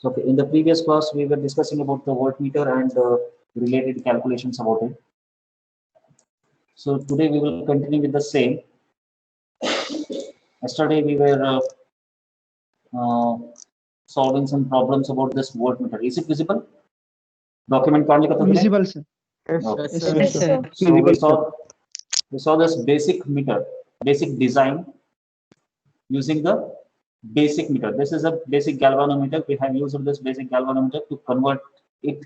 So okay, in the previous class, we were discussing about the voltmeter and related calculations about it. So today we will continue with the same. Yesterday we were uh, solving some problems about this voltmeter. Is it visible? Document Visible, sir. Okay. Yes, Yes, sir. sir. So we saw this basic meter, basic design using the basic meter. This is a basic galvanometer. We have used this basic galvanometer to convert it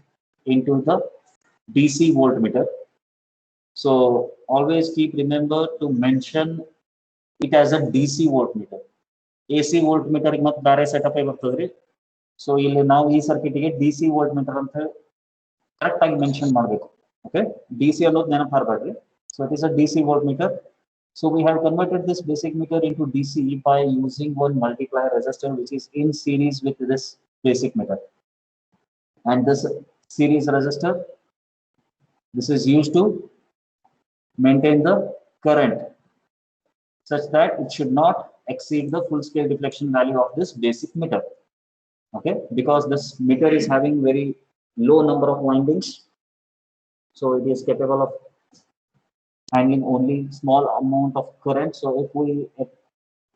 into the DC voltmeter. So always keep remember to mention it as a DC voltmeter. AC voltmeter ಮತ್ತೆ ಬೇರೆ setup ಬರ್ತದ್ರಿ. So ಇಲ್ಲಿ ನಾವು ಈ ಸರ್ಕ್ಯೂಟ್ಗೆ DC voltmeter ಅಂತ correct ಆಗಿ mention ಮಾಡಬೇಕು. Okay, DC ಅನ್ನೋದು ನೆನಪು ಹಾರಬೇಡ್ರಿ. So it is a DC voltmeter. So we have converted this basic meter into DC by using one multiplier resistor which is in series with this basic meter. And this series resistor, this is used to maintain the current such that it should not exceed the full scale deflection value of this basic meter. Okay, because this meter is having very low number of windings, so it is capable of handling only small amount of current. So if we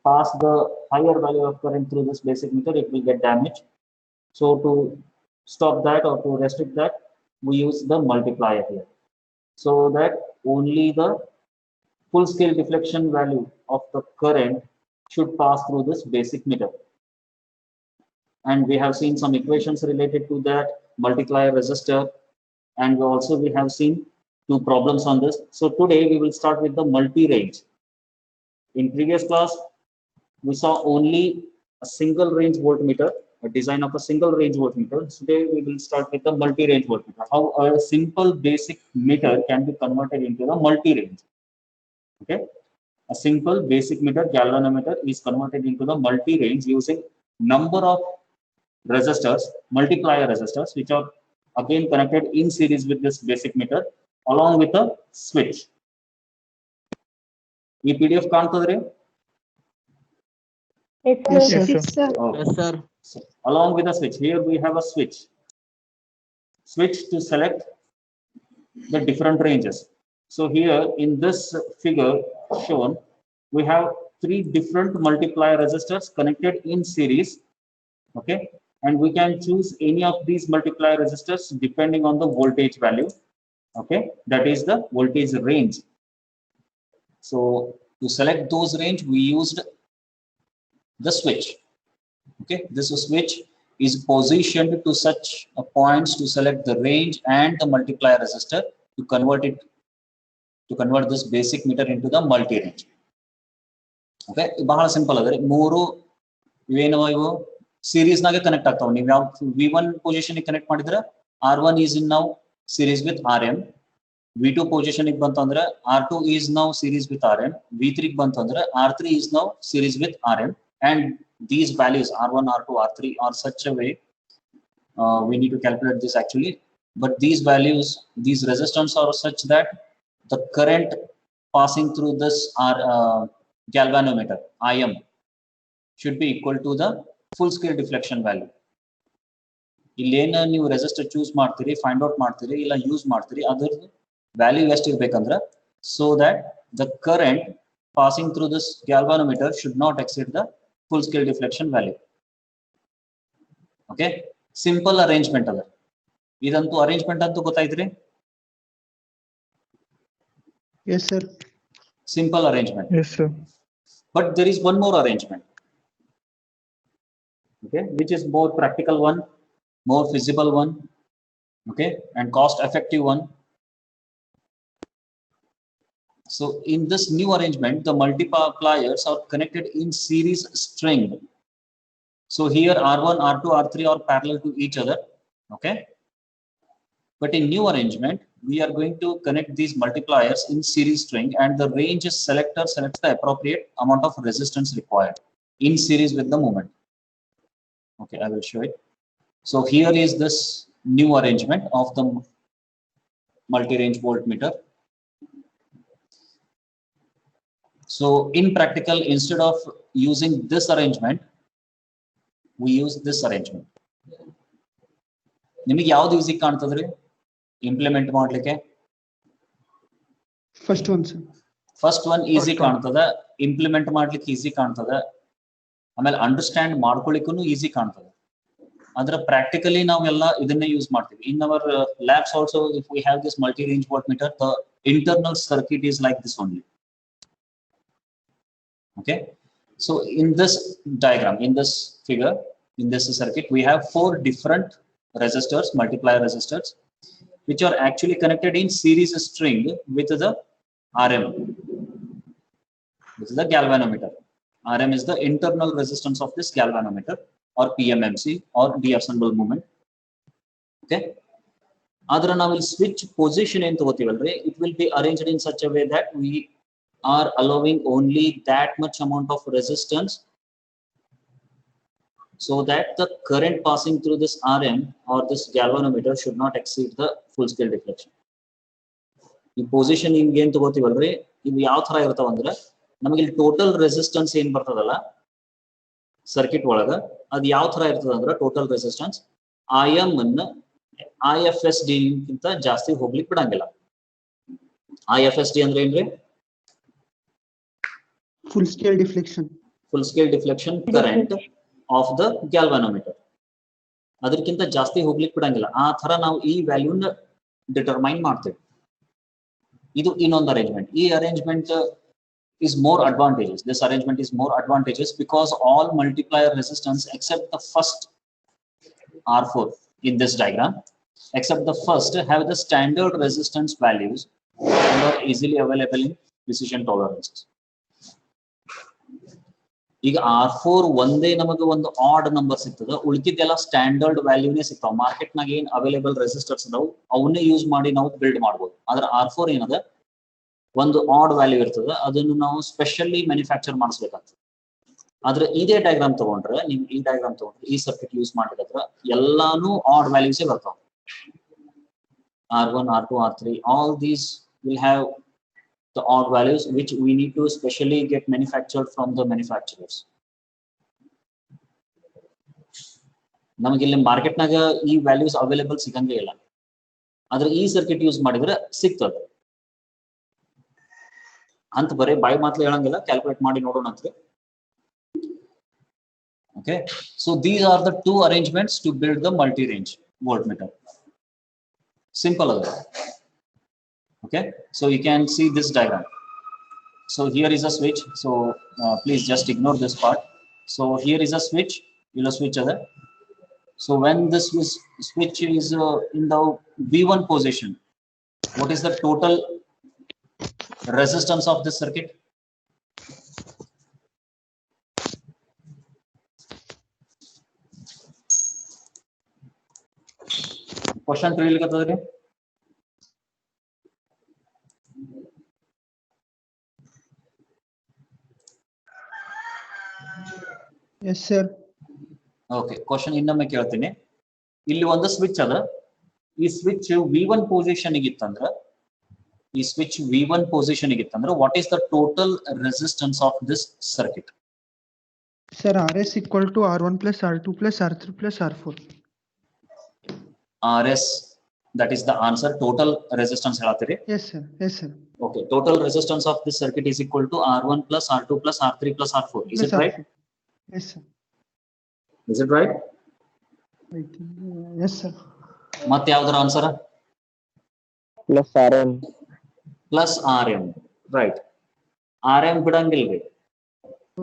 pass the higher value of current through this basic meter, it will get damaged. So to stop that or to restrict that, we use the multiplier here, so that only the full scale deflection value of the current should pass through this basic meter. And we have seen some equations related to that multiplier resistor, and also we have seen two problems on this. So today we will start with the multi-range. In previous class, we saw only a single range voltmeter, a design of a single range voltmeter. Today we will start with the multi-range voltmeter. How a simple basic meter can be converted into the multi-range. Okay, a simple basic meter galvanometer is converted into the multi-range using number of resistors, multiplier resistors, which are again connected in series with this basic meter along with a switch. ಈ PDF ಕಾಣ್ತದ್ರಿ? Yes, sir. Yes, sir. Okay. Yes, sir. So, along with a switch, here we have a switch to select the different ranges. So here in this figure shown, we have three different multiplier resistors connected in series. Okay, and we can choose any of these multiplier resistors depending on the voltage value. Okay, that is the voltage range. So to select those range, we used the switch. Okay, this switch is positioned to such a points to select the range and the multiplier resistor to convert this basic meter into the multi range. Okay, ಬಹಳ simple ಅದ ರೀ. ಮೂರು ಇವೇನವ ಇವು series ನಾಗೆ connect ಆಗ್ತಾವ. ನೀವು ಯಾವ V1 position connect ಮಾಡಿದ್ರೆ R1 is in now series with RM. V2 position ಬಂತು ಅಂದ್ರೆ R2 is now series with RM. V3 ಬಂತು ಅಂದ್ರೆ R3 is now series with RM. And these values R1, R2, R3 are such a way we need to calculate this actually. But these values, these resistance are such that the current passing through this galvanometer IM should be equal to the full scale deflection value. ಇಲ್ಲೇನ ನೀವು resistor choose ಮಾಡ್ತೀರಿ, find out ಮಾಡ್ತೀರಿ, ಇಲ್ಲ use ಮಾಡ್ತೀರಿ, ಅದರ value ಎಷ್ಟು ಇರ್ಬೇಕಂದ್ರೆ so that the current passing through this galvanometer should not exceed the full scale deflection value. Okay, simple arrangement ಅದ. ಇದಂತೂ arrangement ಅಂತೂ ಗೊತ್ತಾಯ್ತ್ರಿ? Yes, sir. Simple arrangement. Yes, sir. But there is one more arrangement, okay, which is more practical one, more feasible one, okay, and cost effective one. So in this new arrangement, the multipliers are connected in series string. So here R1, R2, R3 are parallel to each other. Okay, but in new arrangement, we are going to connect these multipliers in series string, and the range selector selects the appropriate amount of resistance required in series with the moment. Okay, I will show it. So here is this new arrangement of the multi-range voltmeter. So in practical, instead of using this arrangement, we use this arrangement. ನಿಮಗೆ ಯಾವ್ದು easy ಕಾಣ್ತದ್ರಿ implement ಮಾಡ್ಲಿಕ್ಕೆ? First one, sir. First one easy First one. ಕಾಣ್ತದ, implement ಮಾಡ್ಲಿಕ್ಕೆ easy ಕಾಣ್ತದ, ಆಮೇಲೆ understand ಮಾಡ್ಕೊಳ್ಳಿಕ್ಕೂ easy ಕಾಣ್ತದ. ಆದ್ರೆ practically ನಾವೆಲ್ಲ ಇದನ್ನೇ ಯೂಸ್ ಮಾಡ್ತೀವಿ. In our labs also if we have this multi range watt meter, the internal circuit is like this only. Okay, so in this diagram, in this figure, in this circuit, we have 4 different resistors, multiplier resistors, which are actually connected in series string with the RM. This is the galvanometer. RM is the internal resistance of this galvanometer, or PMMC, or D'Arsonval moment. Okay, adra now will switch position in togotivalre, it will be arranged in such a way that we are allowing only that much amount of resistance so that the current passing through this RM or this galvanometer should not exceed the full scale deflection. ಈ positioning ಏನ್ ತಗೋತೀವಲ್ರಿ, ಇವು ಯಾವ ತರ ಇರ್ತಾವ ಅಂದ್ರೆ, ನಮಗೆ ಇಲ್ಲಿ total resistance ಏನ್ ಬರ್ತದಲ್ಲ ಸರ್ಕ್ಯೂಟ್ ಒಳಗ, ಅದು ಯಾವ ತರ ಇರ್ತದ ಅಂದ್ರೆ, ಟೋಟಲ್ ರೆಸಿಸ್ಟೆನ್ಸ್ IM ಅನ್ನ IFSD ಗಿಂತ ಜಾಸ್ತಿ ಹೋಗ್ಲಿಕ್ಕೆ ಬಿಡಂಗಿಲ್ಲ. IFSD ಅಂದ್ರೆ ಏನ್ರಿ? Full scale deflection. Full scale deflection current of the galvanometer. ಅದಕ್ಕಿಂತ ಜಾಸ್ತಿ ಹೋಗ್ಲಿಕ್ಕೆ ಬಿಡಂಗಿಲ್ಲ. ಆ ತರ ನಾವು ಈ ವ್ಯಾಲ್ಯೂನ ಡಿಟರ್ಮೈನ್ ಮಾಡ್ತೇವೆ. ಇದು ಇನ್ನೊಂದು ಅರೇಂಜ್ಮೆಂಟ್. ಈ arrangement is more advantageous. This arrangement is more advantageous because all multiplier resistance except the first R4 in this diagram, except the first, have the standard resistance values and are easily available in precision tolerances. ಈಗ R4 ಒಂದೇ ನಮಗೆ ಒಂದು odd number ಸಿಗ್ತದ, ಉಳಿದಿದ್ದೆಲ್ಲ standard ವ್ಯಾಲ್ಯೂನೇ ಸಿಗ್ತಾವ. Market ನಾಗ ಏನ್ available resistors ಅದಾವು ಅವನ್ನೇ ಯೂಸ್ ಮಾಡಿ ನಾವು ಬಿಲ್ಡ್ ಮಾಡ್ಬೋದು. ಆದ್ರೆ R4 ಏನದ ಒಂದು ಆಡ್ ವ್ಯಾಲ್ಯೂ ಇರ್ತದೆ, ಅದನ್ನು ನಾವು ಸ್ಪೆಷಲಿ ಮ್ಯಾನುಫ್ಯಾಕ್ಚರ್ ಮಾಡಿಸ್ಬೇಕಾಗ್ತದೆ. ಆದ್ರೆ ಇದೇ ಡಯಾಗ್ರಾಮ್ ತಗೊಂಡ್ರೆ, ನೀವು ಈ ಡಯಾಗ್ರಾಮ್ ತಗೊಂಡ್ರೆ, ಈ ಸರ್ಕ್ಯೂಟ್ ಯೂಸ್ ಮಾಡಿದ್ರೆ ಎಲ್ಲಾನು ಆಡ್ ವ್ಯಾಲ್ಯೂಸೇ ಬರ್ತಾವ. R1, R2, R3, all these will have the odd values which we need to specially get manufactured from the manufacturers. ನಮಗೆ ಇಲ್ಲಿ ಮಾರ್ಕೆಟ್ ನಾಗ ಈ ವ್ಯಾಲ್ಯೂಸ್ ಅವೈಲೇಬಲ್ ಸಿಗಂಗೇ ಇಲ್ಲ. ಆದ್ರೆ ಈ ಸರ್ಕ್ಯೂಟ್ ಯೂಸ್ ಮಾಡಿದ್ರೆ ಸಿಗ್ತದೆ ಅಂತ ಬರೀ ಬಾಯಿ ಮಾತ್ರ ಹೇಳಂಗಿಲ್ಲ, ಕ್ಯಾಲ್ಕುಲೇಟ್ ಮಾಡಿ ನೋಡೋಣ ಅಂತ. Okay, so these are the 2 arrangements to build the multi-range voltmeter. Simple as that. Okay, so you can see this diagram. So here is a switch, so please just ignore this part. So here is a switch, you'll switch other. So when this switch is in the V1 position, what is the total resistance of this circuit? Question 3 लिखा Yes, sir. Okay, question ಇನ್ನೊಮ್ಮೆ ಕೇಳ್ತೀನಿ. ಇಲ್ಲಿ ಒಂದು switch ಅದ, ಈ switch V1 position ಇತ್ತಂದ್ರೆ, ಈ switch V1 position ಇತ್ತಂದ್ರೆ what is the total resistance of this circuit? Sir, RS equal to R1 plus R2 plus R3 plus R4. RS, that is the answer. Total resistance ಹೇಳತ್ತೀರಿ? Yes, sir. Yes, sir. Okay, total resistance of this circuit is equal to R1 plus R2 plus R3 plus R4. Is Plus it right? R4. Yes, sir. Is it right? I think, yes, sir. ಮತ್ತೆ ಯಾವ್ದರ answer? Plus RM. Plus RM, right. RM ಬಿಡಂಗಿಲ್ರಿ.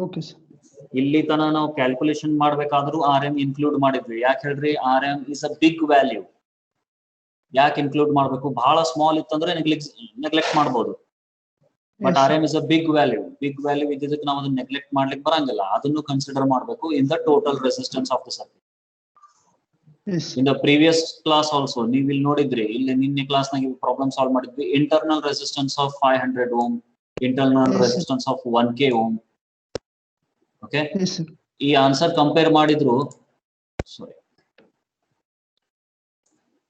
Okay, sir. ಇಲ್ಲಿ ತನ ನಾವು calculation ಮಾಡ್ಬೇಕಾದ್ರೂ RM include ಮಾಡಿದ್ವಿ. ಯಾಕೆ ಹೇಳ್ರಿ? RM is a big value. ಯಾಕೆ include ಮಾಡ್ಬೇಕು? ಬಹಳ ಸ್ಮಾಲ್ ಇತ್ತಂದ್ರೆ ನೆಗ್ಲೆಕ್ಟ್ ಮಾಡ್ಬೋದು. But Yes, RM is a big value. Big value ಇದ್ದಿದ್ದಕ್ಕೆ ನಾವು ಅದನ್ನ ನೆಗ್ಲೆಕ್ಟ್ ಮಾಡ್ಲಿಕ್ಕೆ ಬರಂಗಿಲ್ಲ. ಅದನ್ನು ಕನ್ಸಿಡರ್ ಮಾಡಬೇಕು in the total resistance of the circuit. yes. In the previous class also ನೀವು ಇಲ್ಲಿ ನೋಡಿದ್ರಿ, ಇಲ್ಲಿ ನಿನ್ನೆ ಕ್ಲಾಸ್ ನಾಗ ಪ್ರಾಬ್ಲಮ್ ಸಾಲ್ವ್ ಮಾಡಿದ್ವಿ. Internal resistance of 500 ohm, internal Yes, sir. Resistance of 1K ohm. Okay, Yes, sir. ಈ answer compare ಮಾಡಿದ್ರು, ಸಾರಿ,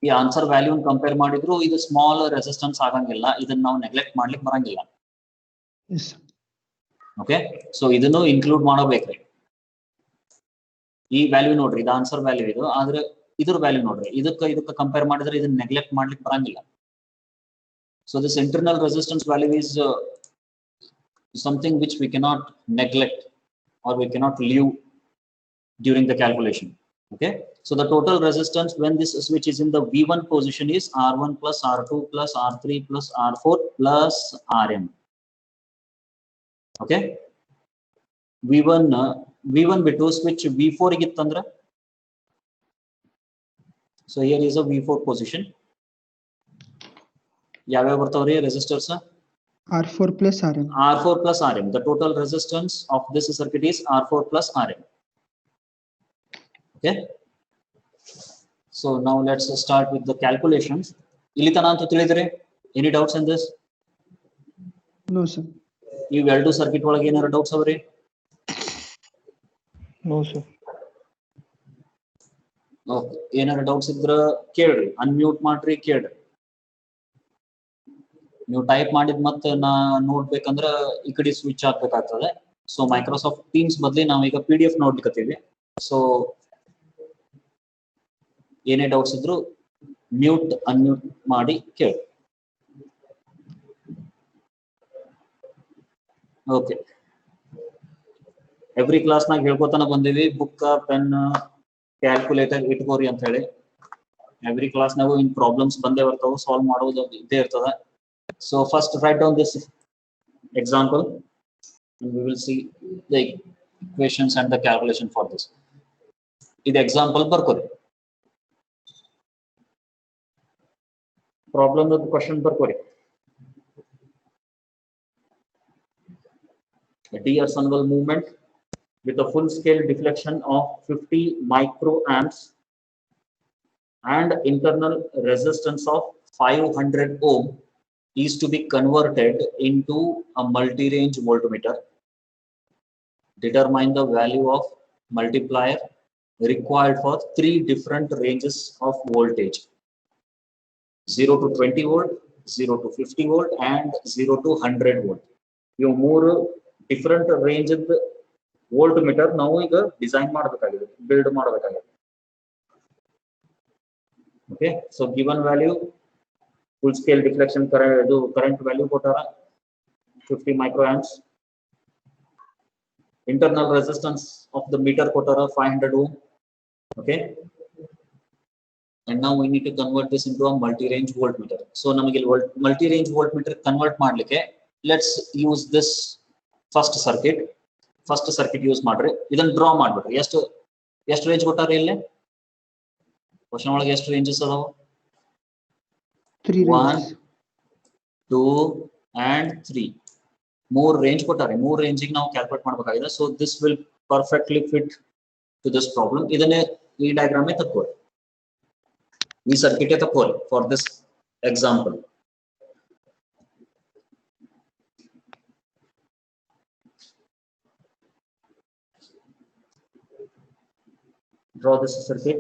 ಈ ಆನ್ಸರ್ ವ್ಯಾಲ್ಯೂ ಕಂಪೇರ್ ಮಾಡಿದ್ರು ಇದು ಸ್ಮಾಲ್ ರೆಸಿಸ್ಟೆನ್ಸ್ ಆಗಂಗಿಲ್ಲ. ಇದನ್ನ ನಾವು ನೆಗ್ಲೆಕ್ಟ್ ಮಾಡ್ಲಿಕ್ಕೆ ಬರಂಗಿಲ್ಲ. Yes, sir. ಓಕೆ, ಸೊ ಇದನ್ನು ಇನ್ಕ್ಲೂಡ್ ಮಾಡಬೇಕ್ರಿ. ಈ ವ್ಯಾಲ್ಯೂ ನೋಡ್ರಿ, ಇದು ಆನ್ಸರ್ ವ್ಯಾಲ್ಯೂ ಇದು. ಆದ್ರೆ ಇದ್ರ ವ್ಯಾಲ್ಯೂ ನೋಡ್ರಿ, ಇದಕ್ಕೆ ಕಂಪೇರ್ ಮಾಡಿದ್ರೆ ಇದನ್ನ ನೆಗ್ಲೆಕ್ಟ್ ಮಾಡ್ಲಿಕ್ಕೆ ಬರಂಗಿಲ್ಲ. So this internal resistance value is something which we cannot neglect or we cannot leave during the calculation. Okay, so the total resistance when this switch is in the V1 position is R1 plus R2 plus R3 plus R4 plus Rm. Okay, V1 ಬಿಟ್ಟು switch V4 ಇಗಿತ್ತಂದ್ರೆ, so here is a V4 position. ಯಾವ್ಯಾವ ಬರ್ತಾವ್ರಿ resistors? R4 plus Rm. R4 plus Rm. The total resistance of this circuit is R4 plus Rm. Okay. So now let's start with the calculations. ಇಲ್ಲಿ ತನ ಅಂತ ತಿಳಿದ್ರೆ, any doubts in this? No, sir. ಈ ಎರಡು circuit ಒಳಗೆ ಏನಾರ doubts ಅವರಿ? No, sir. Okay, ಏನಾರ doubts ಇದ್ರ ಕೇಳ್ರಿ, ಅನ್ಮ್ಯೂಟ್ ಮಾಡ್ರಿ, ಕೇಳ್ರಿ. ನೀವು ಟೈಪ್ ಮಾಡಿದ್ ಮತ್ತೆ ನಾ ನೋಡ್ಬೇಕಂದ್ರ ಈ ಕಡೆ ಸ್ವಿಚ್ ಆಗ್ಬೇಕಾಗ್ತದೆ. ಸೊ ಮೈಕ್ರೋಸಾಫ್ಟ್ ಟೀಮ್ಸ್ ಬದಲಿ ನಾವೀಗ PDF ನೋಡ್ಲಿಕ್ಕತ್ತೀವಿ. ಸೊ ಏನೇ ಡೌಟ್ಸ್ ಇದ್ರು ಮ್ಯೂಟ್ ಅನ್ಮ್ಯೂಟ್ ಮಾಡಿ ಕೇಳಿ. ಓಕೆ, ಎವ್ರಿ ಕ್ಲಾಸ್ನಾಗ ಹೇಳ್ಕೊತಾನ ಬಂದಿವಿ, ಬುಕ್ ಪೆನ್ ಕ್ಯಾಲ್ಕುಲೇಟರ್ ಇಟ್ಕೋರಿ ಅಂತ ಹೇಳಿ. ಎವ್ರಿ ಕ್ಲಾಸ್ನಾಗೂ ಇನ್ ಪ್ರಾಬ್ಲಮ್ಸ್ ಬಂದೇ ಬರ್ತಾವ, ಸಾಲ್ವ್ ಮಾಡೋದು ಇದ್ದೇ ಇರ್ತದ. So first write down this example and we will see the equations and the calculation for this. This example ಬರ್ಕೋರಿ, problem of the question ಬರ್ಕೋರಿ. A D-Arsonval movement with a full scale deflection of 50 microamps and internal resistance of 500 ohm is to be converted into a multi-range voltmeter. Determine the value of multiplier required for 3 different ranges of voltage: 0 to 20 volt, 0 to 50 volt and 0 to 100 volt. You more different range of voltmeter ನಾವು ಈಗ design ಮಾಡಬೇಕಾಗಿದೆ, build ಮಾಡಬೇಕಾಗಿದೆ. Okay, so given value, full scale deflection current value ಕೊಟ್ಟಾರ 50 microamps, internal resistance of the meter ಕೊಟ್ಟಾರ 500 ohm. Okay, and now we need to convert this into a multi-range voltmeter. So ನಮಗೆ multi-range voltmeter convert ಮಾಡ್ಲಿಕ್ಕೆ let's use this first circuit use ಮಾಡ್ರಿ. ಇದನ್ನ draw ಮಾಡ್ಬಿಡ್ರಿ. ಎಷ್ಟು range ಕೊಟ್ಟಾರ ಇಲ್ಲಿ question ಒಳಗೆ? ಎಷ್ಟು ರೇಂಜಸ್ ಅದಾವ? 3 ranges. 1, 2 and 3. 3 ರೇಂಜ್ ಕೊಟ್ಟಾರೆ. 3 ರೇಂಜಿಗೆ ನಾವು ಕ್ಯಾಲ್ಕುಲೇಟ್ ಮಾಡಬೇಕಾಗಿದೆ. So this will perfectly fit to this problem. ಇದನ್ನೇ ಈ ಡಯಾಗ್ರಾಮೇ ತಕ್ಕೋರಿ, ಈ ಸರ್ಕ್ಯೂಟೇ ತಕ್ಕೋರಿ for this example. Draw this circuit.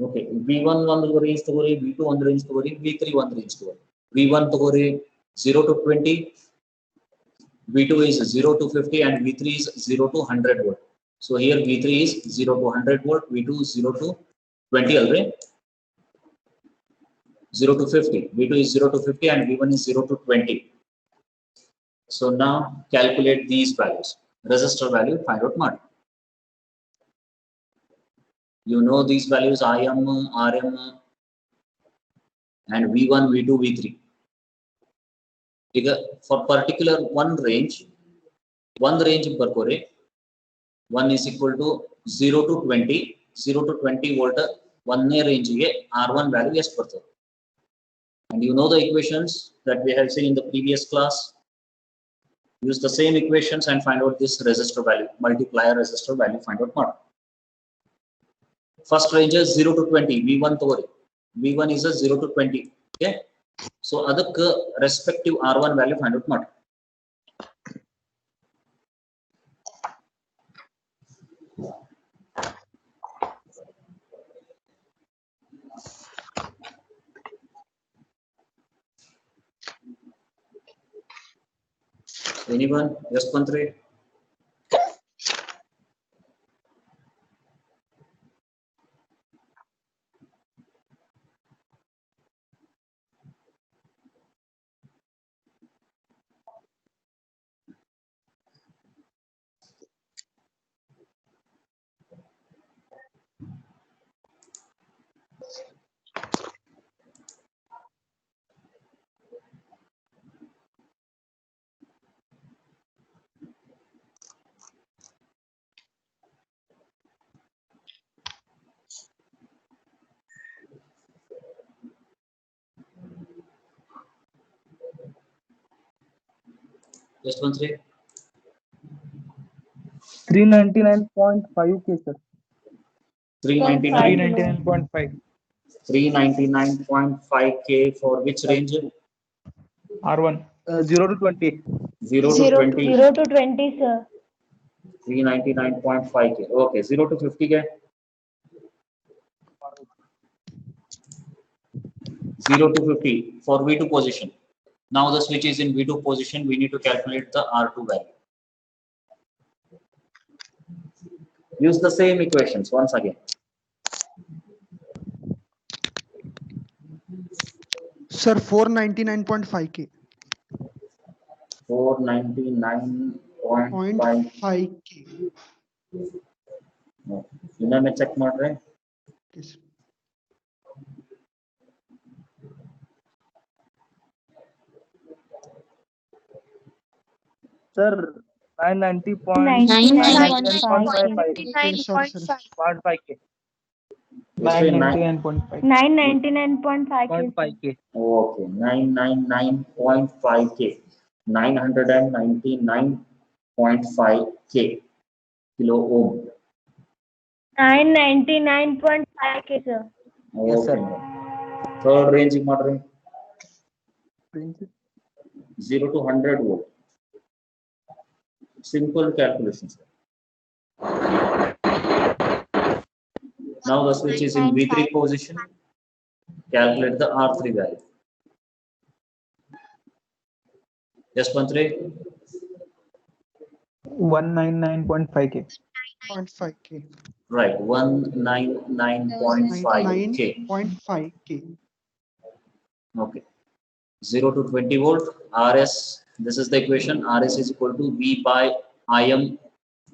Okay, V1 ಒಂದು ರೇಂಜ್ ತಗೋರಿ, V2 ಒಂದು ರೇಂಜ್ ತಗೋರಿ, V3 ಒಂದು ರೇಂಜ್ ತಗೋರಿ. V1 ತಗೋರಿ 0 to 20, V2 is 0 to 50 and V3 is 0 to 100 volt. So here V3 is 0 to 100 volt, V2 is 0 to 20 already. 0 to 50, V2 is 0 to 50 and V1 is 0 to 20. So now calculate these values. Resistor value find out ಮಾಡಿ. You know these values Im, Rm and V1, V2, V3. For particular one range ಬರ್ಕೋರಿ. 1 is equal to 0 to 20, 0 to 20 volt ಒಂದನೇ ರೇಂಜಿಗೆ R1 value ಎಷ್ಟು ಬರ್ತದೆ? And you know the equations that we have seen in the previous class. Use the same equations and find out this resistor value, multiplier resistor value find out ಮಾಡಿ. First range is 0 to 20, V1 ತಗೋರಿ. V1 is a 0 to 20. Okay, so ಅದಕ್ಕೆ respective R1 value find out ಮಾಡಿ. Anyone? Yashpantri? Yashpantri? 399.5 K, sir. 399. 399.5. 399.5K for which range? R1. 0 to 20. 0 to 20. 0 to 20, sir. 399.5K. Okay, 0 to 50K. 0 to 50 for V2 position. Now the switch is in V2 position. We need to calculate the R2 value. Use the same equations once again. Sir, 499.5K. 499.5. 0.5K. ಇನ್ನೊಮ್ಮೆ check ಮಾಡ್ರೆ. Okay, sir. Sir, 990.5. 99.5. Sorry, sir. 5K. ಎಷ್ಟು? 999.5. 999.5 K. Okay, 999.5K. 999.5K kilo ohm. 999.5 K, sir. Yes, sir. Okay. Third range ಮಾಡ್ರಿ. 0 to 100 volt. Simple calculations. Now the switch is in V3 position. Calculate the R3 value. Yashpantri? 199.5K. 0.5K. Right, 199.5K. 99.5K. Okay. 0 to 20 volt RS. This is the equation. RS is equal to V by Im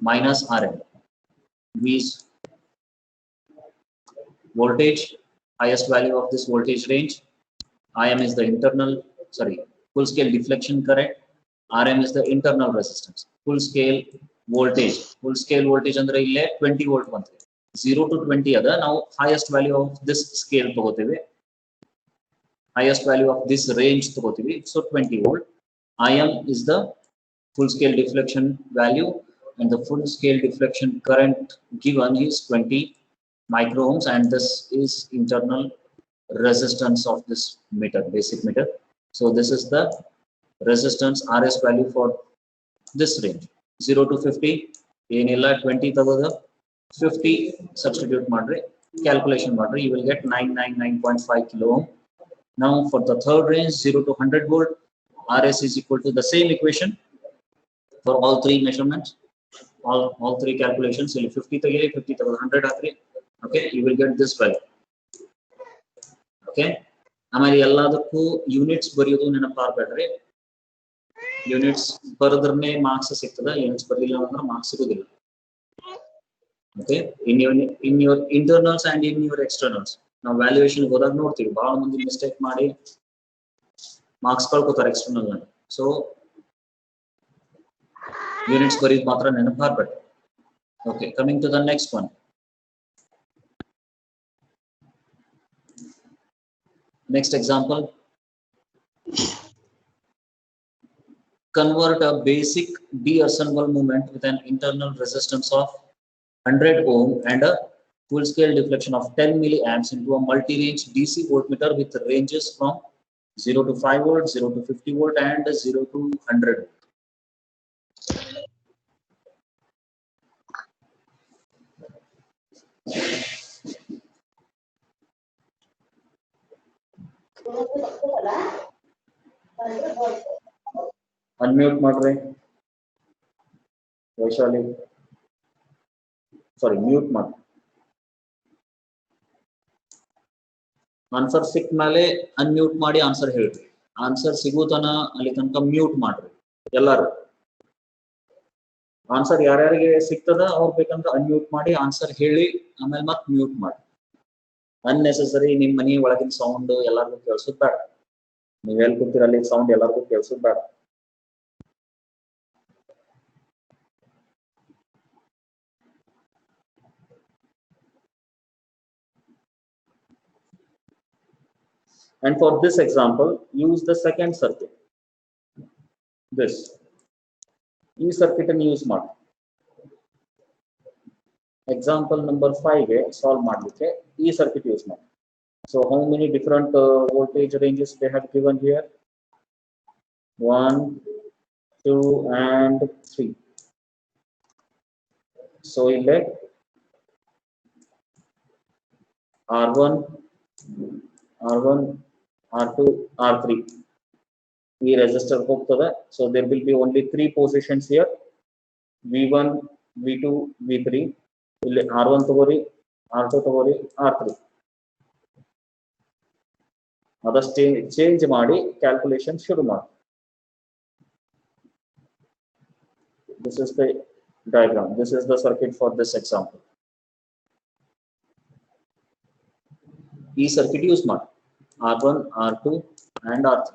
minus Rm. V is voltage, highest value of this voltage range. Im is the full scale deflection current. Rm is the internal resistance. Full scale voltage ಅಂದ್ರೆ ಇಲ್ಲೇ 20 volt ಬಂತು. 0 to 20 ಅದ ನಾವು highest value of this scale ತಗೋತೀವಿ. Highest value of this range ತಗೋತೀವಿ. So 20 volt. Im is the full scale deflection value and the full scale deflection current given is 20 microohms, and this is internal resistance of this meter, basic meter. So this is the resistance RS value for this range. 0 to 50 ಏನಲ್ಲ 20 ತಗೋದು 50 substitute ಮಾಡ್ರಿ, calculation ಮಾಡ್ರಿ, you will get 999.5 kilo ohm. Now for the third range 0 to 100 volt, RS is equal to the same equation for all three measurements, all three calculations. ಇಲ್ಲಿ 50 ತೆಗೆರಿ, 50 ತಗೋದು 100 ಹಾಕ್ರಿ. Okay, you will get this value. Okay, ಆಮೇಲೆ ಎಲ್ಲದಕ್ಕೂ units ಬರೆಯೋದು ನೆನಪಾಗಬೇಡ್ರಿ. Units ಬರೆದ್ರೆ marks ಸಿಗ್ತದ, units ಬರಲಿಲ್ಲ ಅಂದ್ರೆ marks ಸಿಗೋದಿಲ್ಲ. Okay, in your internals and in your externals ನಾವು ವ್ಯಾಲ್ಯೂಯೇಷನ್ ಹೋದಾಗ ನೋಡ್ತೀವಿ ಬಹಳ ಮಂದಿ ಮಿಸ್ಟೇಕ್ ಮಾಡಿ ಮಾರ್ಕ್ಸ್ ಕಳ್ಕೊತಾರೆ ಎಕ್ಸ್ಟರ್ನಲ್ ನಲ್ಲಿ. ಸೊ ಯೂನಿಟ್ಸ್ ಬರೀದ್ ಮಾತ್ರ ನೆನಪಾಗಬೇಕು. Okay, coming to the next one. Next example. Convert a basic de-assemble moment with an internal resistance of 100 ohm and a full scale deflection of 10 milliamps into a multi-range DC voltmeter with ranges from 0 to 5 volt, 0 to 50 volt and 0 to 100. Unmute ಮಾಡ್ರಿ. ವೈಶಾಲಿ ಸಾರಿ mute ಮಾಡಿ. Answer ಸಿಕ್ಕ ಮೇಲೆ unmute ಮಾಡಿ answer ಹೇಳ್ರಿ. Answer ಸಿಗುತನ ಅಲ್ಲಿ ತನಕ mute ಮಾಡ್ರಿ ಎಲ್ಲಾರು. ಆನ್ಸರ್ ಯಾರ್ಯಾರಿಗೆ ಸಿಗ್ತದ ಅವ್ರು ಬೇಕಂದ್ರೆ ಅನ್ಮ್ಯೂಟ್ ಮಾಡಿ ಆನ್ಸರ್ ಹೇಳಿ ಆಮೇಲೆ ಮತ್ತೆ ಮ್ಯೂಟ್ ಮಾಡಿ. ಅನ್ನೆಸೆಸರಿ ನಿಮ್ ಮನಿ ಒಳಗಿನ ಸೌಂಡ್ ಎಲ್ಲಾರ್ಗು ಕೇಳಿಸೋದ್ ಬೇಡ. ನೀವ್ ಎಲ್ಲಿ ಕೂತಿರಲ್ಲಿ ಸೌಂಡ್ ಎಲ್ಲಾರ್ಗು ಕೇಳಿಸೋದ್ ಬೇಡ. And for this example, use the second circuit. This. E circuit and use ಮಾಡಿ. Example number 5 ಗೆ solve ಮಾಡಲಿಕ್ಕೆ E circuit use ಮಾಡಿ. So how many different voltage ranges they have given here? 1, 2 and 3. So ಇಲ್ಲಿ R1, R2, R3. ಈ resistor ಹೋಗ್ತದೆ. So there will be only 3 positions here. V1, V2, V3. ಇಲ್ಲಿ R1 ತಗೋರಿ, R2 ತಗೋರಿ, R3. ಅದಷ್ಟೇ change ಮಾಡಿ calculation ಶುರು ಮಾಡಿ. This is the diagram. This is the circuit for this example. ಈ ಸರ್ಕ್ಯೂಟ್ ಯೂಸ್ ಮಾಡಿ. R1, R2 and R3.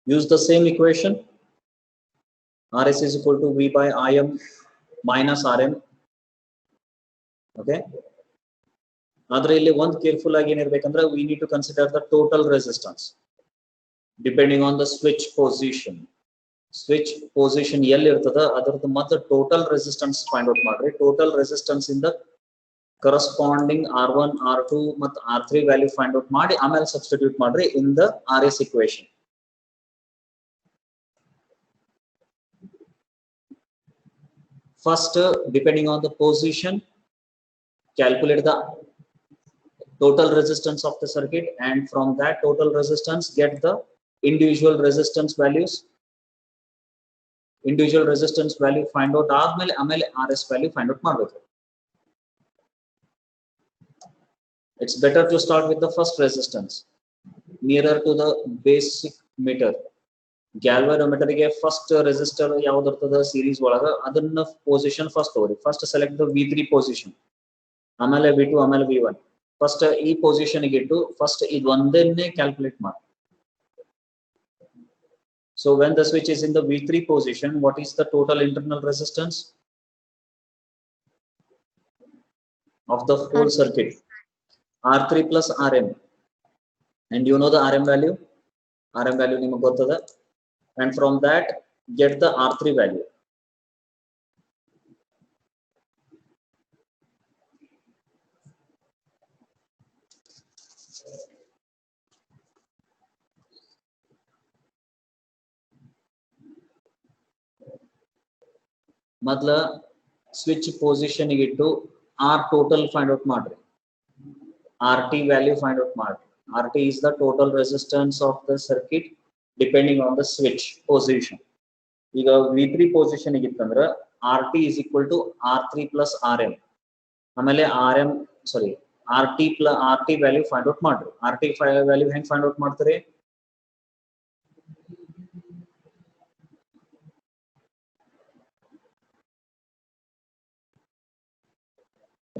Use the same equation. RS is equal to V by Im minus Rm. Okay. ಆದ್ರೆ ಇಲ್ಲಿ ಒಂದು careful ಆಗಿ ಏನಿರ್ಬೇಕಂದ್ರೆ we need to consider the total resistance depending on the switch position. Switch position ಎಲ್ಲಿ ಇರ್ತದ ಅದರದ್ದು ಮತ್ತೆ total resistance find out ಮಾಡ್ರಿ. Total resistance ಇಂದ ಕರೆಸ್ಪಾಂಡಿಂಗ್ R1, R2 ಮತ್ತು R3 ವ್ಯಾಲ್ಯೂ ಫೈಂಡ್ ಔಟ್ ಮಾಡಿ ಆಮೇಲೆ ಸಬ್ಸ್ಟಿಟ್ಯೂಟ್ ಮಾಡ್ರಿ in the RS equation. First, depending on the position, calculate the total resistance of the circuit, and from that total resistance get the individual resistance values. Individual resistance value find out ಆದ್ಮೇಲೆ ಆಮೇಲೆ RS value find out ಮಾಡಬೇಕು. It's better to start with the first resistance nearer to the basic meter. Galvanometer ಗೆ first resistor ಯಾವ್ದು ಇರ್ತದ series ಒಳಗ ಅದನ್ನ position first ತಗೋರಿ. First select the V3 position, ಆಮೇಲೆ V2, ಆಮೇಲೆ V1. ಫಸ್ಟ್ ಈ ಪೊಸಿಷನ್ ಗೆ ಇಟ್ಟು ಫಸ್ಟ್ ಇದು ಒಂದನ್ನೇ ಕ್ಯಾಲ್ಕುಲೇಟ್ ಮಾಡಿ. So when the switch is in the V3 position, what is the total internal resistance of the whole circuit? R3 plus Rm. And you know the Rm value? Rm value ನಿಮಗೆ ಗೊತ್ತದ. And from that get the R3 value. ಮೊದಲ switch position ಇಟ್ಟು R total find out ಮಾಡ್ರಿ. RT value find out ಮಾಡ್ರಿ. RT is the total resistance of the circuit depending on the switch position. ಈಗ V3 position ಇತ್ತಂದ್ರೆ RT is equal to R3 plus Rm. ಆಮೇಲೆ RT value find out ಮಾಡ್ರಿ. RT value ಹೆಂಗ್ find out ಮಾಡ್ತಾರೆ?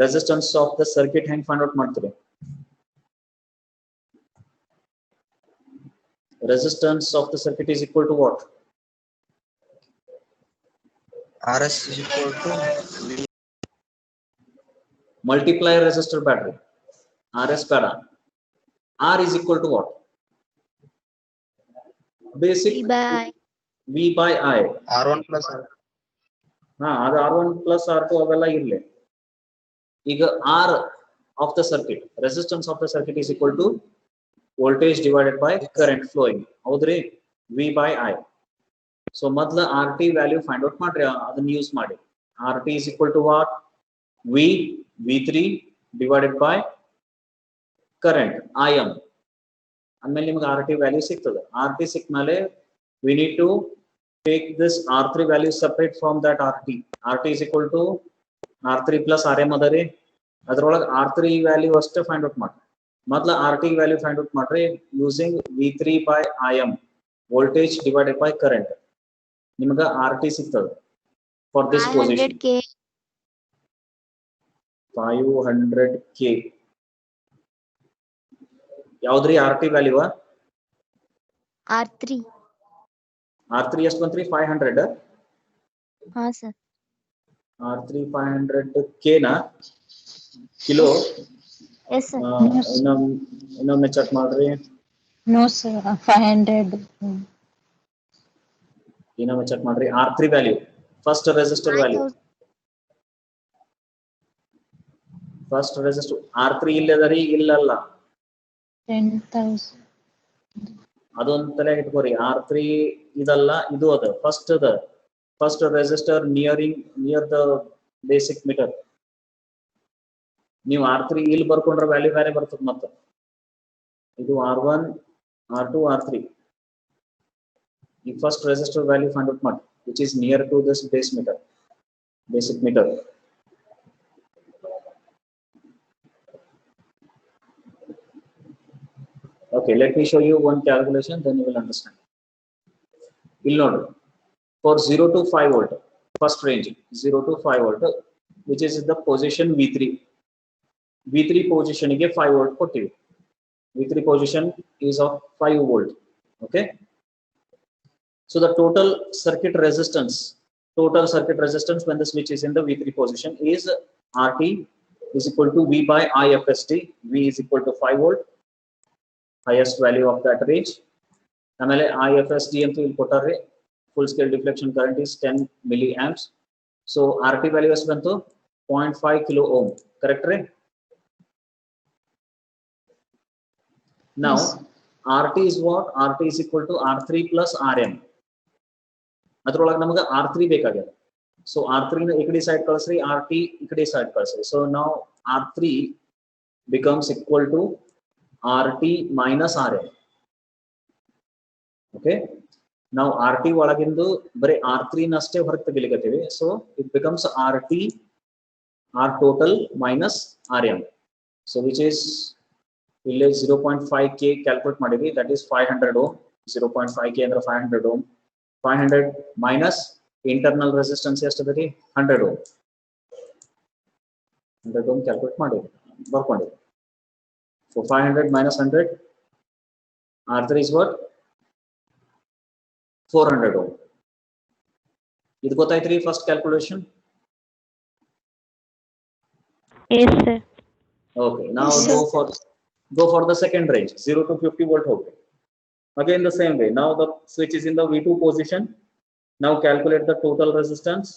Resistance of the circuit ಹೆಂಗ್ find out ಮಾಡ್ತಾರೆ? Resistance of the circuit is equal to what? RS is equal to multiply resistor battery. RS ಬೇಡ. R is equal to what? Basic V by I. R1 plus R. ಅದು R1 plus R2 ಅವೆಲ್ಲ ಇರ್ಲಿ. ಈಗ R of the circuit, resistance of the circuit is equal to voltage divided by current flowing. ಹೌದ್ರಿ? V by I. So ಮೊದಲ RT value find out ಮಾಡ್ರಿ, ಅದನ್ನ use ಮಾಡಿ. RT is equal to what? V3 divided by current IM ಆಮೇಲೆ ನಿಮಗೆ RT value ಸಿಗ್ತದೆ. RT ಸಿಕ್ಮೇಲೆ we need to take this R3 value separate from that RT. RT is equal to R3 plus RM ಅದರಿ. ಅದರೊಳಗೆ R3 value ಅಷ್ಟೇ find out ಮಾಡಿ. ಮೊದಲ RT value find out ಮಾಡ್ರಿ using V3 by IM voltage divided by current. ನಿಮಗೆ RT ಸಿಗ್ತದೆ for this position 500K. ಯಾವ್ದ್ರಿ RT value? R3. R3 ಎಷ್ಟು ಬಂತ್ರಿ? 500. ಹಾ ಸರ್. R3 500K ನಾ ಕಿಲೋ? Yes sir. ಇನ್ನೊಮ್ಮೆ ಚೆಕ್ ಮಾಡ್ರಿ. No sir 500. ಇನ್ನೊಮ್ಮೆ ಚೆಕ್ ಮಾಡ್ರಿ. R3 value first resistor value. First resistor R3 ಇಲ್ಲದರಿ ಇಲ್ಲಲ್ಲ 10,000. ಅದೊಂದು ತಲೆ ಇಟ್ಕೋರಿ. R3 ಇದಲ್ಲ ಇದು ಅದ first resistor near the basic meter. ನೀವು R3 ಇಲ್ಲಿ ಬರ್ಕೊಂಡ್ರೆ ವ್ಯಾಲ್ಯೂ ಬೇರೆ ಬರ್ತದೆ. ಮತ್ತೆ ಇದು R1 R2 R3 ಈ first resistor value find out ಮಾಡಿ which is near to this basic meter. Okay, let me show you one calculation, then you will understand. Will note for 0 to 5 volt, first range 0 to 5 volt, which is the position V3. V3 position ಗೆ 5 volt ಕೊಟ್ಟಿವಿ. V3 position is of 5 volt. Okay. So the total circuit resistance when the switch is in the V3 position is RT is equal to V by IFST. V is equal to 5 volt. Highest value of that range. ಆಮೇಲೆ IFSD ಅಂತ ಇಲ್ಲಿ ಕೊಟ್ಟಾರೆ. Full scale deflection current is 10 milliamps. So RT value ಎಷ್ಟು ಬಂತು? 0.5 kilo ohm. Correct ರೀ? Now RT is what? RT is equal to R3 plus RM. ಅದರೊಳಗೆ ನಮಗೆ R3 ಬೇಕಾಗಿದೆ. So R3 ನ ಈ ಕಡೆ ಸೈಡ್ ಕಳಿಸ್ರಿ, RT ಈ ಕಡೆ ಸೈಡ್ ಕಳಿಸ್ರಿ. So now R3 becomes equal to RT minus RM. Okay. Now RT ಒಳಗಿಂದು ಬರೀ R3 ನಷ್ಟೇ ಹೊರಗೆ ತೆಗಿಲಿಕತ್ತೀವಿ. So it becomes RT R total minus RM. So which is ಇಲ್ಲಿ 0.5K ಕ್ಯಾಲ್ಕುಲೇಟ್ ಮಾಡಿದ್ವಿ. That is 500 ohm. 0.5K ಅಂದ್ರೆ 500 ohm. 500 minus internal resistance ಎಷ್ಟು ಅದರಿ? 100 ohm. 100 ohm calculate ಮಾಡಿದ್ವಿ, ಬರ್ಕೊಂಡಿದ್ವಿ. So 500 minus 100, R3 is what? 400 ohm. ಇದು ಗೊತ್ತಾಯ್ತ್ರಿ first calculation? Yes, sir. Okay, now go for the second range, 0 to 50 volt ಹೋಗ್ರಿ. Again the same way. Now the switch is in the V2 position. Now calculate the total resistance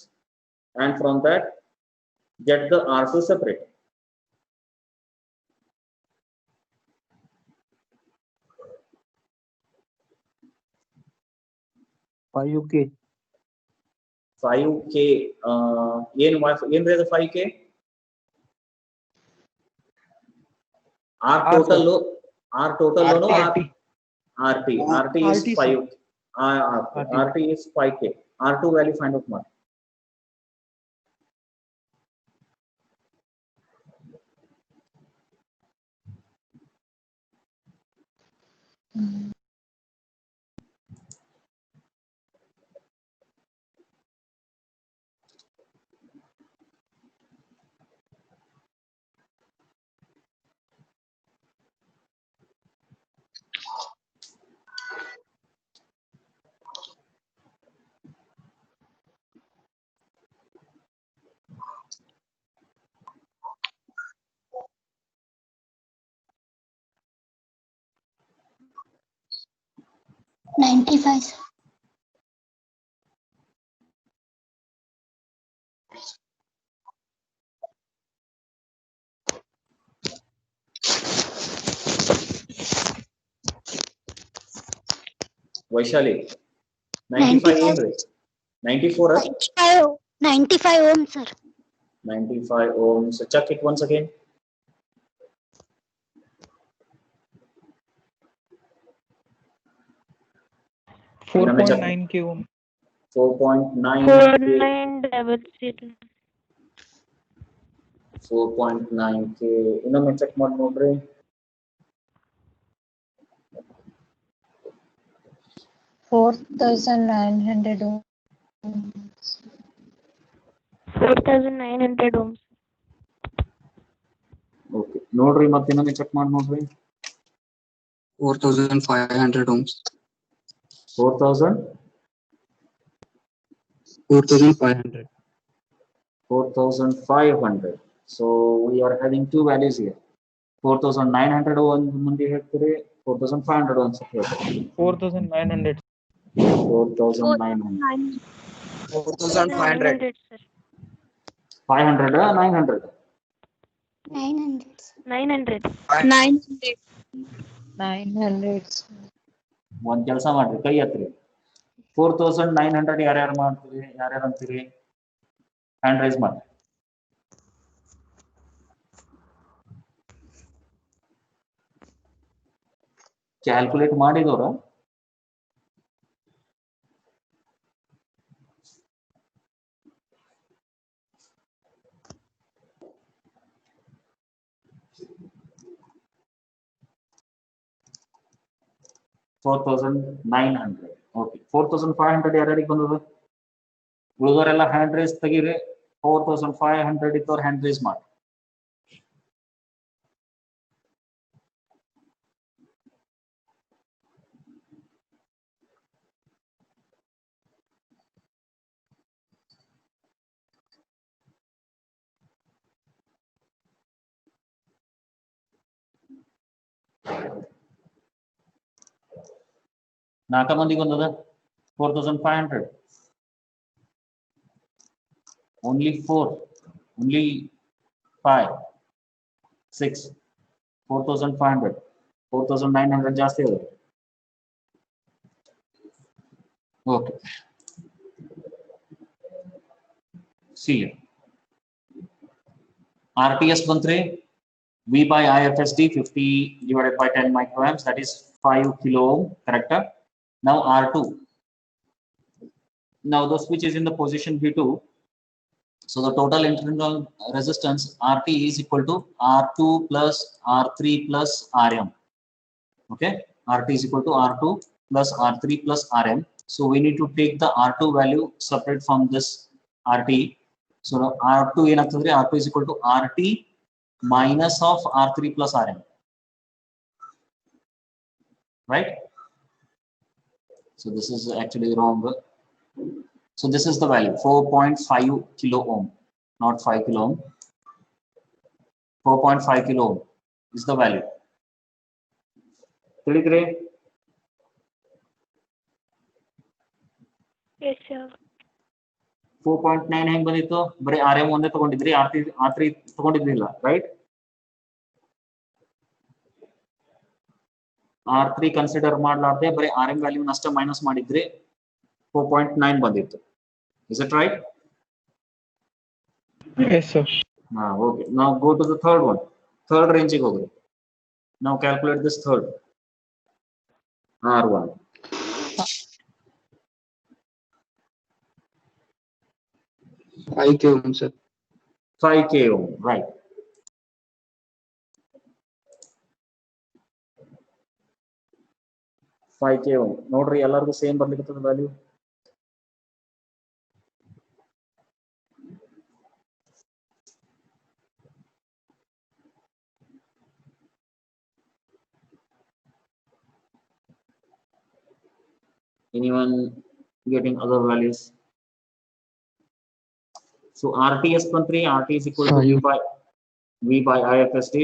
and from that get the R2 separate. $5K. 5K ಏನು ರೀ ಅದು 5K? R total RT is 5. RT is 5K. R2 value find out ಮಾಡಿ. $95. ವೈಶಾಲಿ 95 ಏನ್ರಿ? 94 95 ohm sir. 95 ohms. So check it once again. 4.9 k ohm. 4.9 4900. 4.9 k ಇನ್ನೊಮ್ಮೆ check ಮಾಡಿ ನೋಡ್ರಿ. 4,900 ohms. 4900 ohms. Okay ನೋಡ್ರಿ, ಮತ್ತೆ ಇನ್ನೊಮ್ಮೆ ಚೆಕ್ ಮಾಡಿ ನೋಡ್ರಿ. 4,500 ohms. 4000 4,500. 4,500. So we are having two values here. 4,900 ಒಂದು ಮುಂದೆ ಹೇಳ್ತೀರಿ, 4,500 ಒಂದು ಸತಿ ಹೇಳ್ತೀರಿ. 4,900. 4,900. 4,500. sir. 500 900 900. 900. 900. ಒಂದ್ ಕೆಲಸ ಮಾಡ್ರಿ, ಕೈ ಹತ್ರಿ. 4,900 ಯಾರ್ಯಾರು ಮಾಡ್ತೀರಿ, ಯಾರ್ಯಾರು ಅಂತೀರಿ? ಹ್ಯಾಂಡ್ ರೈಸ್ ಮಾಡಿ. ಕ್ಯಾಲ್ಕುಲೇಟ್ ಮಾಡಿದವ್ರ? $4,900. ಓಕೆ, 4,500 ಯಾರ್ಯಾರಿಗೆ ಬಂದದ? ಉಳಿದವರೆಲ್ಲ ಹ್ಯಾಂಡ್ ರೈಸ್ ತೆಗೀರಿ. 4,500 ಇದ್ದವ್ರು ಹ್ಯಾಂಡ್ ರೈಸ್ ಮಾಡಿ. ನಾಲ್ಕ ಮಂದಿಗೆ ಬಂದದ 4,500. only 4, only 5, 6, 4,500, 4,900 ಜಾಸ್ತಿ ಅದ. Okay, C RTS ಬಂತ್ರಿ. V by IFSD 50 divided by 10 microamps, that is 5 kilo ohm, correct? Now R2. Now the switch is in the position V2. So the total internal resistance RT is equal to R2 plus R3 plus RM. Okay, RT is equal to R2 plus R3 plus RM. So we need to take the R2 value separate from this RT. So now R2 ಏನಾಗ್ತದ್ರಿ? R2 is equal to RT minus of R3 plus RM. Right? So this is actually wrong. So this is the value 4.5 kilo ohm, not 5 kilo ohm. 4.5 kilo ohm is the value. ತಿಳಿದ್ರಿ? Yes, sir. 4.9 ಹೆಂಗ್ ಬಂದಿತ್ತು? ಬರೀ RM ಒಂದೇ ತಗೊಂಡಿದ್ರಿ, R3 ತಗೊಂಡಿದ್ರಿಲ್ಲ, right? R3 consider ಮಾಡ್ಲಾರ್ದೆ ಬರೀ RM value ಅಷ್ಟ minus ಮಾಡಿದ್ರಿ, 4.9 ಬಂದಿತ್ತು. Is it right? Yes, sir. Okay. Now go to the third one. Third range ಗೆ ಹೋಗ್ರಿ. Now calculate this third. R1. 5 k ohm, sir. 5 k ohm, right? Five k ohm. ನೋಡ್ರಿ, ಎಲ್ಲರಿಗೂ same ಬರ್ಲಿಕ್ಕೆ value. Anyone getting other values? So RTS country, RT is equal to V by IFSD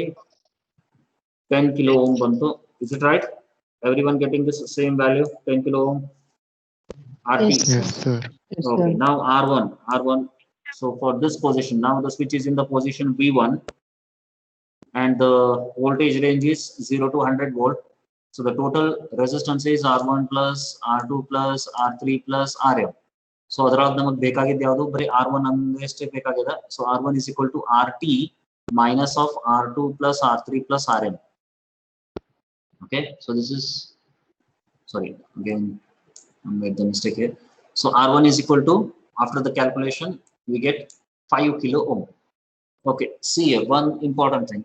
10 kilo ohm bantu. Is it right? Everyone getting this same value, 10 kilo ohm RT? Yes, sir. Okay, now R1. So for this position, now the switch is in the position V1 and the voltage range is 0 to 100 volt. So the total resistance is R1 plus R2 plus R3 plus RM. So ಅದರಾಗ ನಮಗೆ ಬೇಕಾಗಿದ್ದು ಯಾವುದು? ಬರೀ R1 ಅನ್ನಷ್ಟೇ ಬೇಕಾಗಿದೆ. So R1 is equal to RT minus of R2 plus R3 plus RM. Okay, so this is, sorry, again I made the mistake here. So R1 is equal to, after the calculation, we get 5 kilo ohm. Okay, see here, one important thing.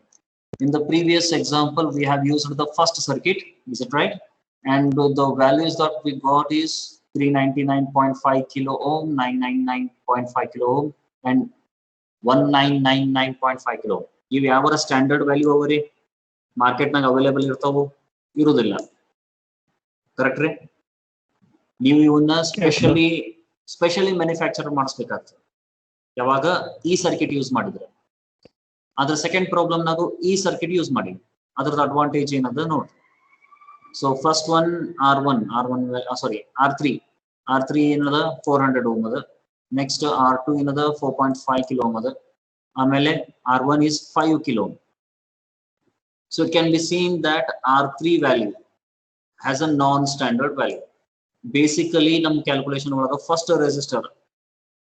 In the previous example, we have used the first circuit, is it right? And the values that we got is 399.5 kilo ohm, 999.5 kilo ohm, and 1999.5 kilo ohm. ಇವು ಯಾವ standard value ಅವರಿ ಮಾರ್ಕೆಟ್ನಾಗ available ಇರ್ತಾವು ಇರುವುದಿಲ್ಲ, correct ರೀ? ನೀವು ಇವನ್ನ specially manufacture ಮಾಡಿಸ್ಬೇಕಾಗ್ತದೆ ಯಾವಾಗ ಈ ಸರ್ಕಿಟ್ ಯೂಸ್ ಮಾಡಿದ್ರೆ. ಅದ್ರ ಸೆಕೆಂಡ್ ಪ್ರಾಬ್ಲಮ್ ನಾವು ಈ ಸರ್ಕಿಟ್ ಯೂಸ್ ಮಾಡಿ ಅದ್ರದ್ದು ಅಡ್ವಾಂಟೇಜ್ ಏನದ ನೋಡಿ. ಸೊ ಫಸ್ಟ್ ಒನ್ R3 ಏನದ 400 ಓಮ್ ಅದ. ನೆಕ್ಸ್ಟ್ R2 ಏನದ 4.5 ಕಿಲೋ ಓಮ್ ಅದ. ಆಮೇಲೆ R1 is 5 kilo ohm. So it can be seen that R3 value has a non-standard value. Basically, num calculation ಒಳಗ first resistor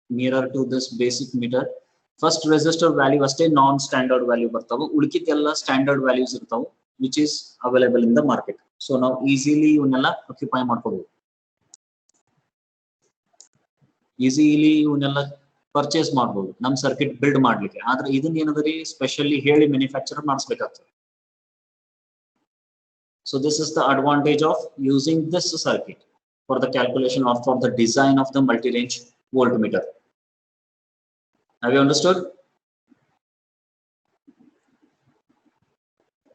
nearer to this basic meter, first resistor value ಅಷ್ಟೇ non-standard value ಬರ್ತಾವು, ಉಳಿಕಿದ್ದೆಲ್ಲ standard values ಇರ್ತಾವು which is available in the market. So now easily ಇವನ್ನೆಲ್ಲ occupy ಮಾಡ್ಕೊಬಹುದು, easily ಇವನ್ನೆಲ್ಲ purchase ಮಾಡಬಹುದು ನಮ್ಮ circuit build ಮಾಡ್ಲಿಕ್ಕೆ. ಆದ್ರೆ ಇದನ್ನ ಏನದರಿ ಸ್ಪೆಷಲಿ ಹೇಳಿ manufacture ಮಾಡಿಸ್ಬೇಕಾಗ್ತದೆ. So this is the advantage of using this circuit for the calculation or for the design of the multi-range voltmeter. Have you understood?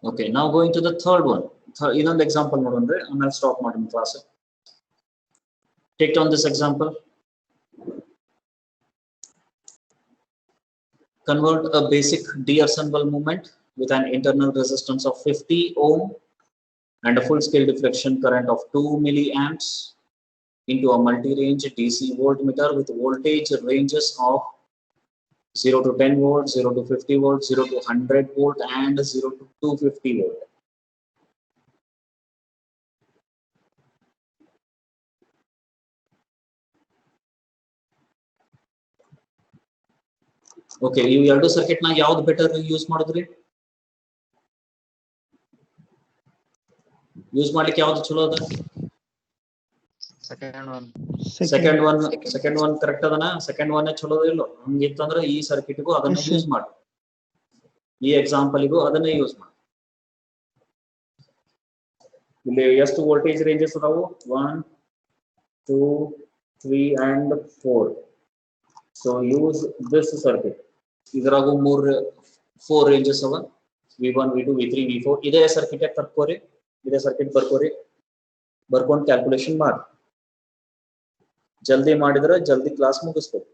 Okay, now going to the third one. Inond example nodondre amele stop madam class. Take on this example. Convert a basic D-Ensemble movement with an internal resistance of 50 ohm and a full scale deflection current of 2 milliamps into a multi-range DC voltmeter with voltage ranges of 0 to 10 volts, 0 to 50 volts, 0 to 100 volt and 0 to 250 volt. Okay, you ಎರಡು circuit ನ ಯಾವ್ದು better use ಮಾಡಿದ್ರಿ? Use ಮಾಡ್ಲಿಕ್ಕೆ ಯಾವ್ದು ಚಲೋ ಅದ? Second one correct ಅದನ? Second one ಚಲೋ ಇಲ್ಲ ಹಂಗಿತ್ತಂದ್ರೆ ಈ ಸರ್ಕಿಟ್ಗೂ ಅದನ್ನ ಯೂಸ್ ಮಾಡಿ, ಈ ಎಕ್ಸಾಂಪಲ್ಗೂ ಅದನ್ನೇ ಯೂಸ್ ಮಾಡಿ. ಇಲ್ಲಿ ಎಷ್ಟು ವೋಲ್ಟೇಜ್ ರೇಂಜಸ್ ಅದಾವು? 1, 2, 3 and 4. So use this circuit. ಇದ್ರಾಗೂ 4 ranges ಅವ, V1, V2, V3, V4. ಇದೇ ಸರ್ಕಿಟ್ ತರ್ಕೋರಿ, ಇದೇ ಸರ್ಕಿಟ್ ಬರ್ಕೊಂಡು ಕ್ಯಾಲ್ಕುಲೇಷನ್ ಮಾಡಿ. ಜಲ್ದಿ ಮಾಡಿದ್ರೆ ಜಲ್ದಿ ಕ್ಲಾಸ್ ಮುಗಿಸ್ಬೇಕು.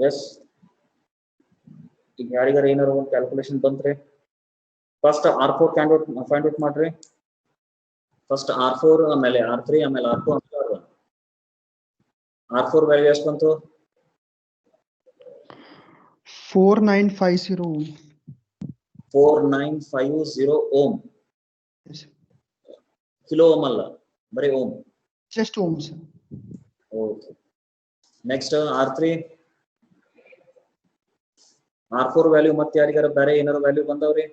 ಎಸ್, ಈಗ ಯಾರಿಗಾರ ಏನಾರ ಒಂದು ಕ್ಯಾಲ್ಕುಲೇಷನ್ ಬಂದ್ರೆ ಫಸ್ಟ್ R4 ಫೈಂಡ್ ಔಟ್ ಮಾಡ್ರಿ. ಫಸ್ಟ್ R4, ಆಮೇಲೆ R3, ಆಮೇಲೆ R2, ಆಮೇಲೆ R1. R4 ವ್ಯಾಲ್ಯೂ ಎಷ್ಟು ಬಂತು? 4950 ohm. 4950 ohm. Yes. Kilo ohm alla, bare ohm. Just ohms. Okay. Next R3. R4 value ಮತ್ತೆ ಯಾರಿಗಾರ ಬೇರೆ ಏನಾರ value ಬಂದವ್ರಿ?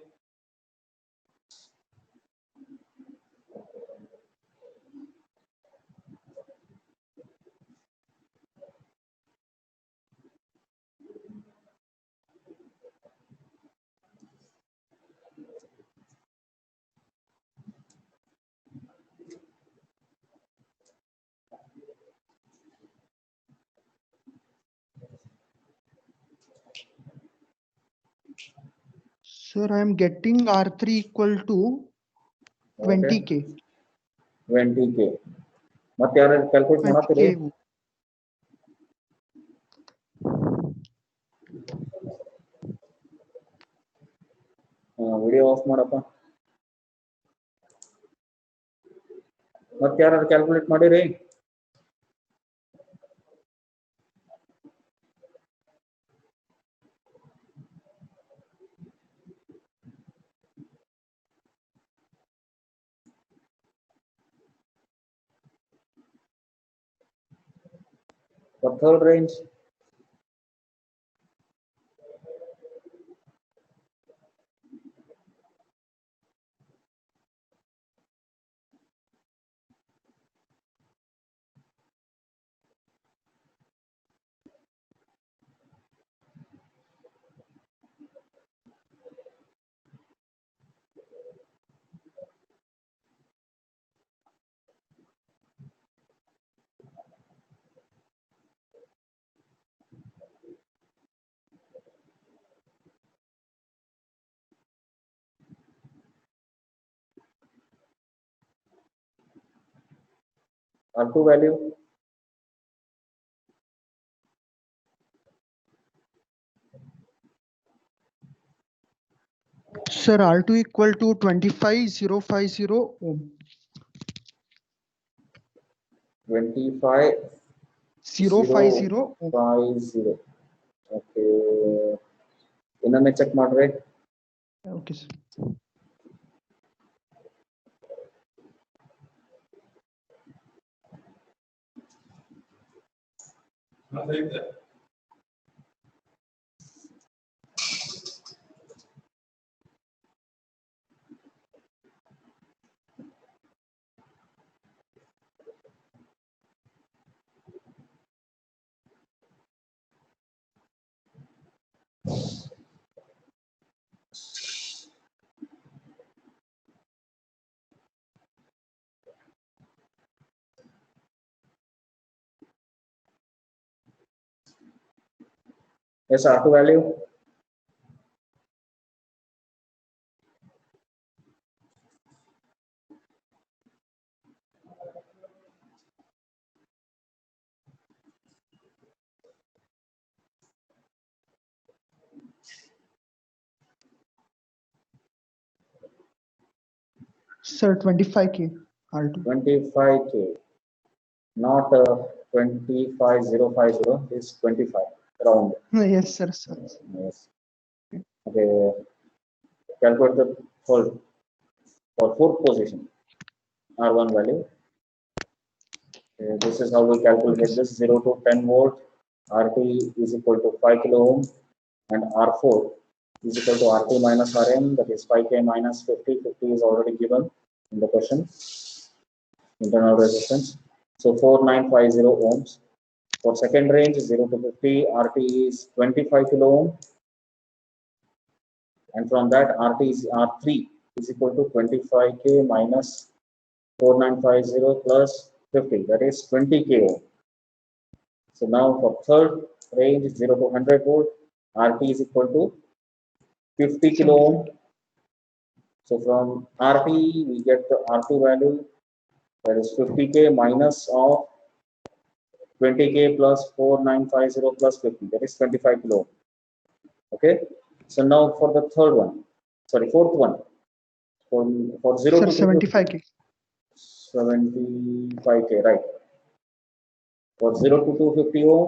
Sir, I am getting R3 equal to 20k. 20k. ಮತ್ತೆ ಯಾರು ಕ್ಯಾಲ್ಕುಲೇಟ್ ಮಾಡತ್ತೀರಿ? 20k. ವಿಡಿಯೋ ಆಫ್ ಮಾಡಪ್ಪ. ಮತ್ತೆ ಯಾರು ಕ್ಯಾಲ್ಕುಲೇಟ್ ಮಾಡಿರಿ? For third range, R2 value. Sir, R2 equal to 25050 ohm. 25050 ohm. Okay. ಇನ್ನೊಮ್ಮೆ ಚೆಕ್ ಮಾಡ್ರಿ. Okay, sir. Yes, R2 value. Sir, 25k R2. 25k. Not 25050. It's 25 round. Yes, sir. Yes. Okay. Calculate the fold for fourth position. R1 value. This is how we calculate this. 0 to 10 volt. RT is equal to 5 kilo ohm, and R4 is equal to RT minus RM. That is 5k minus 50. 50 is already given in the question. Internal resistance. So 4950 ohms. For second range, 0 to 50, RT is 25 kilo ohm. And from that, R3 is equal to 25k minus 4950 plus 50. That is 20k ohm. So now for third range, 0 to 100 volt, RT is equal to 50 kilo ohm. So from RT, we get the R2 value. That is 50k minus of 20k plus 4950 plus 50. That is 25 kilo ohm. Okay. So now for the fourth one. For 0 Sir, to 75k. 75k, right. For 0 to 250 ohm,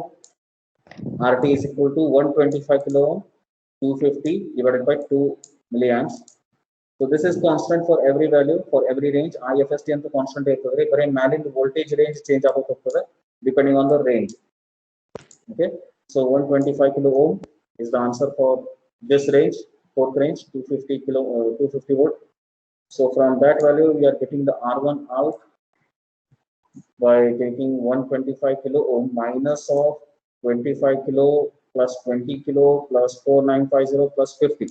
RT is equal to 125 kilo ohm. 250 divided by 2 milliamps. So this is constant for every value, for every range. IFST and the constant iರ್ತದೆ. But in malin the voltage range change ಆಗುತ್ತದೆ depending on the range. Okay, so 125 kilo ohm is the answer for this range, fourth range, 250 volt. So from that value we are getting the R1 out by taking 125 kilo ohm minus of 25 kilo plus 20 kilo plus 4950 plus 50.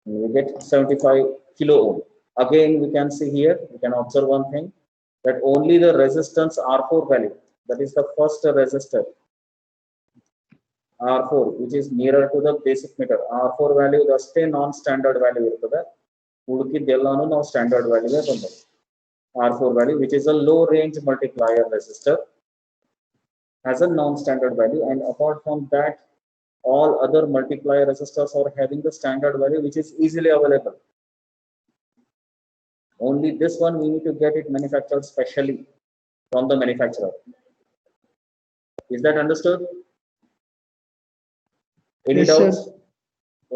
And we get 75 kilo ohm. Again, we can see here, we can observe one thing, that only the resistance R4 value, that is the first resistor, R4, which is nearer to the basic meter. R4 value the stay non-standard value irutade. Udukidellanu now standard value ಬಂದಿದೆ. R4 value, which is a low range multiplier resistor, has a non-standard value, and apart from that, all other multiplier resistors are having the standard value, which is easily available. Only this one we need to get it manufactured specially from the manufacturer. Is that understood? Any Yes, sir. doubts?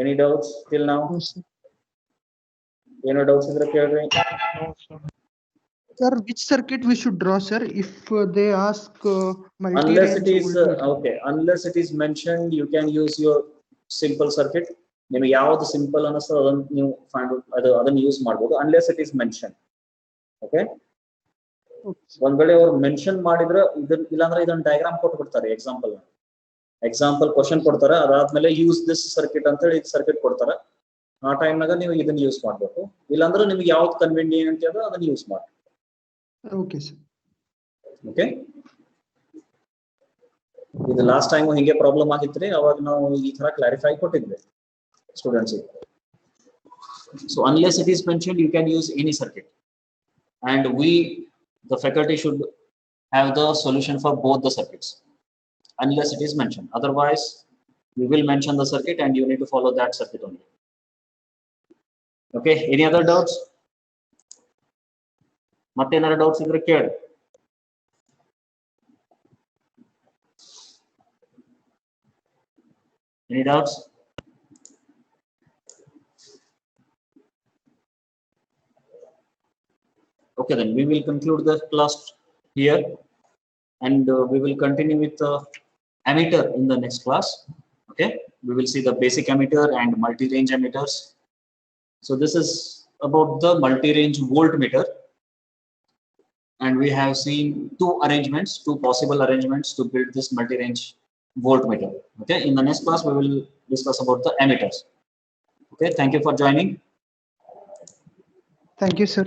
Any doubts till now? No, sir. Any doubts in the theory? No, sir. Sir, which circuit we should draw, sir, if they ask multi-range Unless it is voltmeter? okay, unless it is mentioned, you can use your simple circuit. ನಿಮಗೆ ಯಾವುದು simple ಅನಿಸ್ತೋ ಅದನ್ನು ನೀವು find ಅದನ್ನು use ಮಾಡಬಹುದು, unless it is mention. Okay, ಒಂದ್ ವೇಳೆ ಅವ್ರು mention ಮಾಡಿದ್ರೆ ಇದನ್ನ, ಇಲ್ಲಾಂದ್ರೆ ಇದನ್ನ ಡಯಾಗ್ರಾಮ್ ಕೊಟ್ಟು ಬಿಡ್ತಾರೆ. ಎಕ್ಸಾಂಪಲ್ ಕ್ವಶನ್ ಕೊಡ್ತಾರೆ, ಅದಾದ್ಮೇಲೆ ಯೂಸ್ ದಿಸ್ ಸರ್ಕಿಟ್ ಅಂತ ಹೇಳಿ ಸರ್ಕಿಟ್ ಕೊಡ್ತಾರೆ. ಆ ಟೈಮ್ನಾಗ ನೀವು ಇದನ್ನ ಯೂಸ್ ಮಾಡ್ಬೇಕು, ಇಲ್ಲಾಂದ್ರೆ ನಿಮ್ಗೆ ಯಾವ್ದು ಕನ್ವೀನಿಯಂಟ್ ಇದೆ ಅದನ್ನ ಯೂಸ್ ಮಾಡಿ. Okay, sir. ಓಕೆ, ಇದು ಲಾಸ್ಟ್ ಟೈಮ್ ಹಿಂಗೆ ಪ್ರಾಬ್ಲಮ್ ಆಗಿತ್ರಿ, ಅವಾಗ ನಾವು ಈ ತರ ಕ್ಲಾರಿಫೈ ಕೊಟ್ಟಿದ್ವಿ students. So unless it is mentioned you can use any circuit, and the faculty should have the solution for both the circuits unless it is mentioned. Otherwise we will mention the circuit and you need to follow that circuit only. Okay, any other doubts? ಮತ್ತೆ ಏನಾದ್ರು doubts ಇದ್ರೆ ಕೇಳಿ. Any doubts? Okay, then we will conclude the class here, and we will continue with ammeter in the next class. Okay, we will see the basic ammeter and multi-range ammeters. So this is about the multi-range voltmeter, and we have seen two possible arrangements to build this multi-range voltmeter. Okay, in the next class we will discuss about the ammeters. Okay, thank you for joining. Thank you, sir.